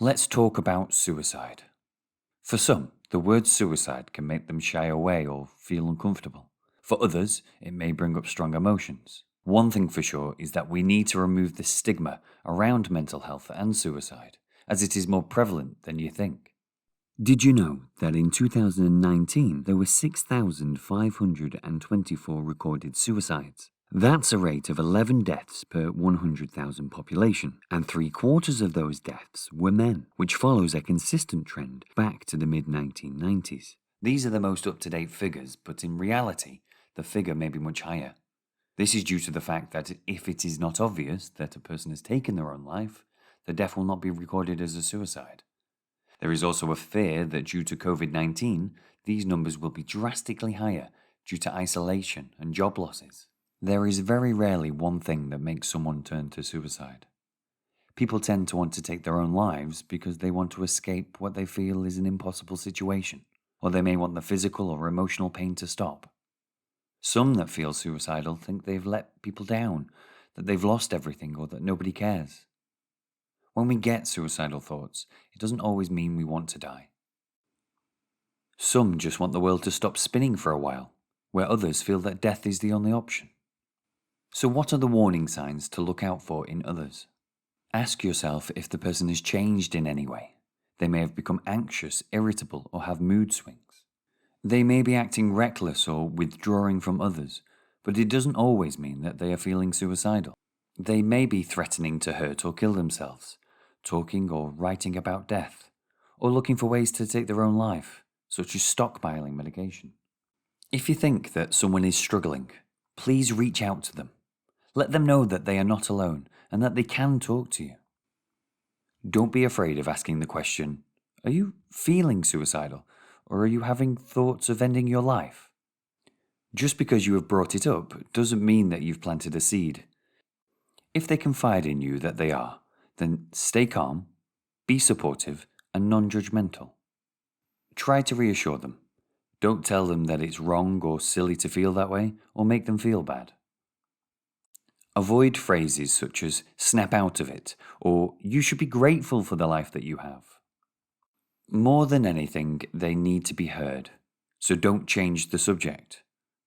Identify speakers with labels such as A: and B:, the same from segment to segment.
A: Let's talk about suicide. For some, the word suicide can make them shy away or feel uncomfortable. For others, it may bring up strong emotions. One thing for sure is that we need to remove the stigma around mental health and suicide, as it is more prevalent than you think. Did you know that in 2019 there were 6,524 recorded suicides? That's a rate of 11 deaths per 100,000 population, and 3/4 of those deaths were men, which follows a consistent trend back to the mid-1990s. These are the most up-to-date figures, but in reality, the figure may be much higher. This is due to the fact that if it is not obvious that a person has taken their own life, the death will not be recorded as a suicide. There is also a fear that due to COVID-19, these numbers will be drastically higher due to isolation and job losses. There is very rarely one thing that makes someone turn to suicide. People tend to want to take their own lives because they want to escape what they feel is an impossible situation, or they may want the physical or emotional pain to stop. Some that feel suicidal think they've let people down, that they've lost everything, or that nobody cares. When we get suicidal thoughts, it doesn't always mean we want to die. Some just want the world to stop spinning for a while, where others feel that death is the only option. So what are the warning signs to look out for in others? Ask yourself if the person has changed in any way. They may have become anxious, irritable, or have mood swings. They may be acting reckless or withdrawing from others, but it doesn't always mean that they are feeling suicidal. They may be threatening to hurt or kill themselves, talking or writing about death, or looking for ways to take their own life, such as stockpiling medication. If you think that someone is struggling, please reach out to them. Let them know that they are not alone and that they can talk to you. Don't be afraid of asking the question, are you feeling suicidal, or are you having thoughts of ending your life? Just because you have brought it up doesn't mean that you've planted a seed. If they confide in you that they are, then stay calm, be supportive, and non-judgmental. Try to reassure them. Don't tell them that it's wrong or silly to feel that way, or make them feel bad. Avoid phrases such as snap out of it, or you should be grateful for the life that you have. More than anything, they need to be heard, so don't change the subject.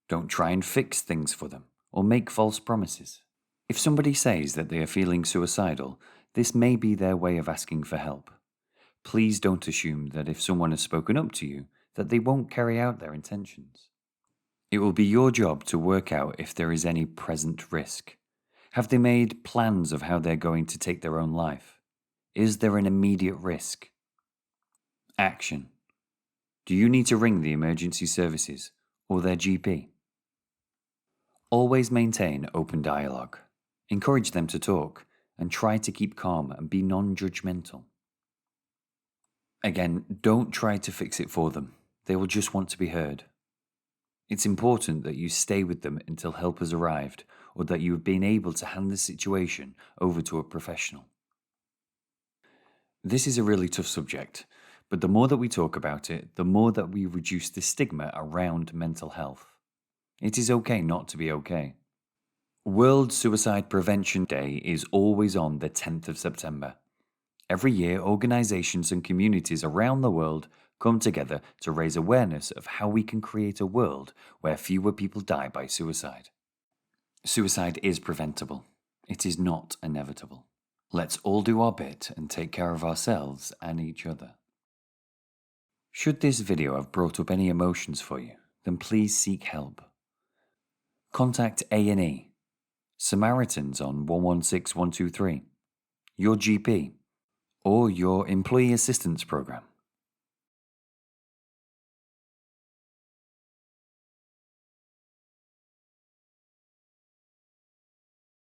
A: Don't try and fix things for them, or make false promises. If somebody says that they are feeling suicidal, this may be their way of asking for help. Please don't assume that if someone has spoken up to you, that they won't carry out their intentions. It will be your job to work out if there is any present risk. Have they made plans of how they're going to take their own life? Is there an immediate risk? Action. Do you need to ring the emergency services or their GP? Always maintain open dialogue. Encourage them to talk and try to keep calm and be non-judgmental. Again, don't try to fix it for them. They will just want to be heard. It's important that you stay with them until help has arrived, or that you have been able to hand the situation over to a professional. This is a really tough subject, but the more that we talk about it, the more that we reduce the stigma around mental health. It is okay not to be okay. World Suicide Prevention Day is always on the 10th of September. Every year, organizations and communities around the world come together to raise awareness of how we can create a world where fewer people die by suicide. Suicide is preventable. It is not inevitable. Let's all do our bit and take care of ourselves and each other. Should this video have brought up any emotions for you, then please seek help. Contact A&E, Samaritans on 116123, your GP, or your Employee Assistance Program.